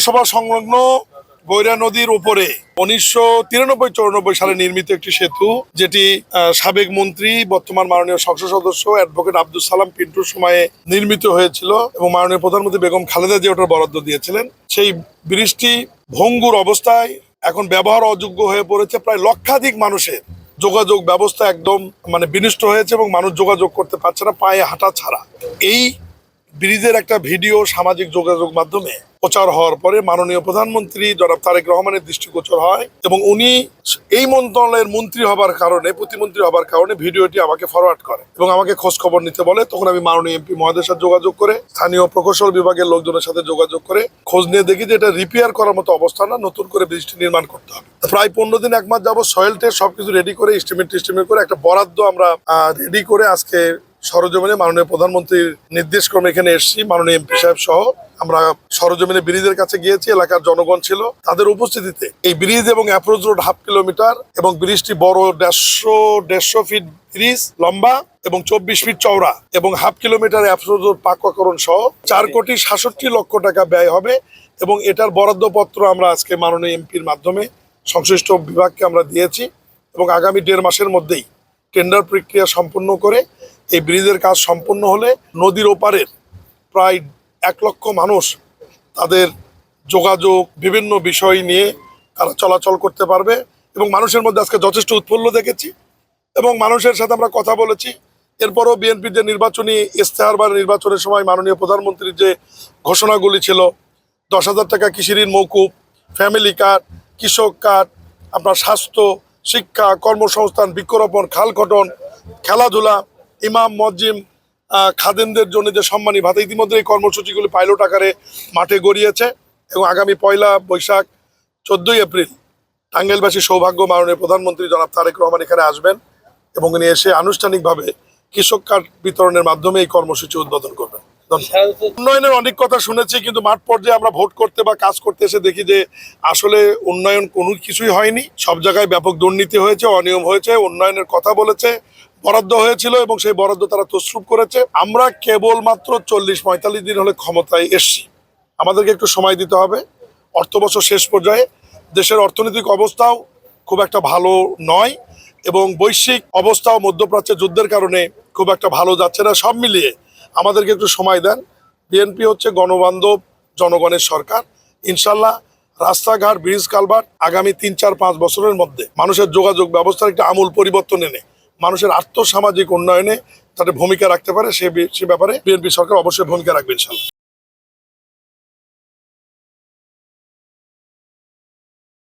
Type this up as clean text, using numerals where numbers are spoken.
পৌরসভা সংলগ্ন বৈরা নদীর উপরে 1993-94 সালে নির্মিত একটি সেতু, যেটি সাবেক মন্ত্রী বর্তমান মাননীয় সংসদ সদস্য অ্যাডভোকেট আব্দুল সালাম পিন্টুর সময়ে নির্মিত হয়েছিল এবং মাননীয় প্রধানমন্ত্রী বেগম খালেদা জিয়া ওটার বরাদ্দ দিয়েছিলেন। সেই ব্রিজটি ভঙ্গুর অবস্থায় এখন ব্যবহার অযোগ্য হয়ে পড়েছে। প্রায় লক্ষাধিক মানুষের যোগাযোগ ব্যবস্থা একদম বিনষ্ট হয়েছে এবং মানুষ যোগাযোগ করতে পারছে না পায়ে হাঁটা ছাড়া। এই ব্রিজের একটা ভিডিও সামাজিক যোগাযোগ মাধ্যমে প্রচার হওয়ার পরে মাননীয় প্রধানমন্ত্রী জনাব তারেক রহমানের দৃষ্টিগোচর হয় এবং উনি এই মন্ত্রণালয়ের মন্ত্রী হবার কারণে, প্রতিমন্ত্রী হবার কারণে ভিডিওটি আমাকে ফরওয়ার্ড করে এবং আমাকে খোঁজ খবর নিতে বলে। তখন আমি মাননীয় এমপি মহোদয়ের সাথে যোগাযোগ করে, স্থানীয় প্রকৌশল বিভাগের লোকজনের সাথে যোগাযোগ করে খোঁজ নিয়ে দেখি যে এটা রিপেয়ার করার মতো অবস্থা না, নতুন করে ব্রিজটি নির্মাণ করতে হবে। প্রায় 15 দিন 1 মাস যাবত সয়েল টেস্ট সবকিছু রেডি করে এস্টিমেট করে একটা বরাদ্দ আমরা রেডি করে আজকে সরজমিনে মাননীয় প্রধানমন্ত্রীর নির্দেশ ক্রমে এখানে এসেছি। মাননীয় এমপি সাহেব সহ আমরা সরজমিনে ব্রিজের কাছে গিয়েছি, এলাকার জনগণ ছিল, তাদের উপস্থিতিতে এই ব্রিজ এবং অ্যাপ্রোচ রোড 1/2 কিলোমিটার এবং ব্রিজটি বড় 150 ফিট ব্রিজ লম্বা এবং 24 ফিট চওড়া এবং 1/2 কিলোমিটার অ্যাপ্রোচ রোড পাকাকরণ সহ 4,67,00,000 টাকা ব্যয় হবে এবং এটার বরাদ্দপত্র আমরা আজকে মাননীয় এমপির মাধ্যমে সংশ্লিষ্ট বিভাগকে আমরা দিয়েছি এবং আগামী 1.5 মাসের মধ্যেই টেন্ডার প্রক্রিয়া সম্পন্ন করে এই ব্রিজের কাজ সম্পন্ন হলে নদীর ওপারের প্রায় 1 লক্ষ মানুষ তাদের যোগাযোগ বিভিন্ন বিষয় নিয়ে তারা চলাচল করতে পারবে এবং মানুষের মধ্যে আজকে যথেষ্ট উৎফুল্ল দেখেছি এবং মানুষের সাথে আমরা কথা বলেছি। এরপরও বিএনপির যে নির্বাচনী ইস্তেহার বা নির্বাচনের সময় মাননীয় প্রধানমন্ত্রীর যে ঘোষণাগুলি ছিল, 10,000 টাকা কৃষি ঋণ মৌকুব, ফ্যামিলি কার্ড, কৃষক কার্ড, আপনার স্বাস্থ্য, শিক্ষা, কর্মসংস্থান, বৃক্ষরোপণ, খাল খনন, খেলাধুলা, ইমাম মসজিদ খাদেমদের জন্য যে সম্মানী ভাতা, ইতিমধ্যে এই কর্মসূচিগুলি পাইলট আকারে মাঠে গড়িয়েছে এবং আগামী 1 বৈশাখ 14 এপ্রিল টাঙ্গাইলবাসী সৌভাগ্য মাননীয় প্রধানমন্ত্রী জনাব তারেক রহমান এখানে আসবেন এবং উনি এসে আনুষ্ঠানিকভাবে কৃষক কার্ড বিতরণের মাধ্যমে এই কর্মসূচি উদ্বোধন করবেন। উন্নয়নের অনেক কথা শুনেছি, কিন্তু মাঠ পর্যায়ে আমরা ভোট করতে বা কাজ করতে এসে দেখি যে আসলে উন্নয়ন কোনো কিছুই হয়নি। সব জায়গায় ব্যাপক দুর্নীতি হয়েছে, অনিয়ম হয়েছে, উন্নয়নের কথা বলেছে, বরাদ্দ হয়েছিল এবং সেই বরাদ্দ তারা তছরূপ করেছে। আমরা কেবলমাত্র 40-45 দিন হলে ক্ষমতায় এসছি, আমাদেরকে একটু সময় দিতে হবে। অর্থবছর শেষ পর্যায়ে দেশের অর্থনৈতিক অবস্থাও খুব একটা ভালো নয় এবং বৈশ্বিক অবস্থাও মধ্যপ্রাচ্যের যুদ্ধের কারণে খুব একটা ভালো যাচ্ছে না। সব মিলিয়ে আমাদেরকে একটু সময় দেন। বিএনপি হচ্ছে গণবান্ধব জনগণের সরকার। ইনশাল্লাহ রাস্তাঘাট, ব্রিজ, কালভার্ট আগামী 3-4-5 বছরের মধ্যে মানুষের যোগাযোগ ব্যবস্থার একটা আমূল পরিবর্তন এনে মানুষের আর্থসামাজিক উন্নয়নে তাদের ভূমিকা রাখতে পারে, সে ব্যাপারে বিএনপি সরকার অবশ্যই ভূমিকা রাখবে ইনশাল্লাহ।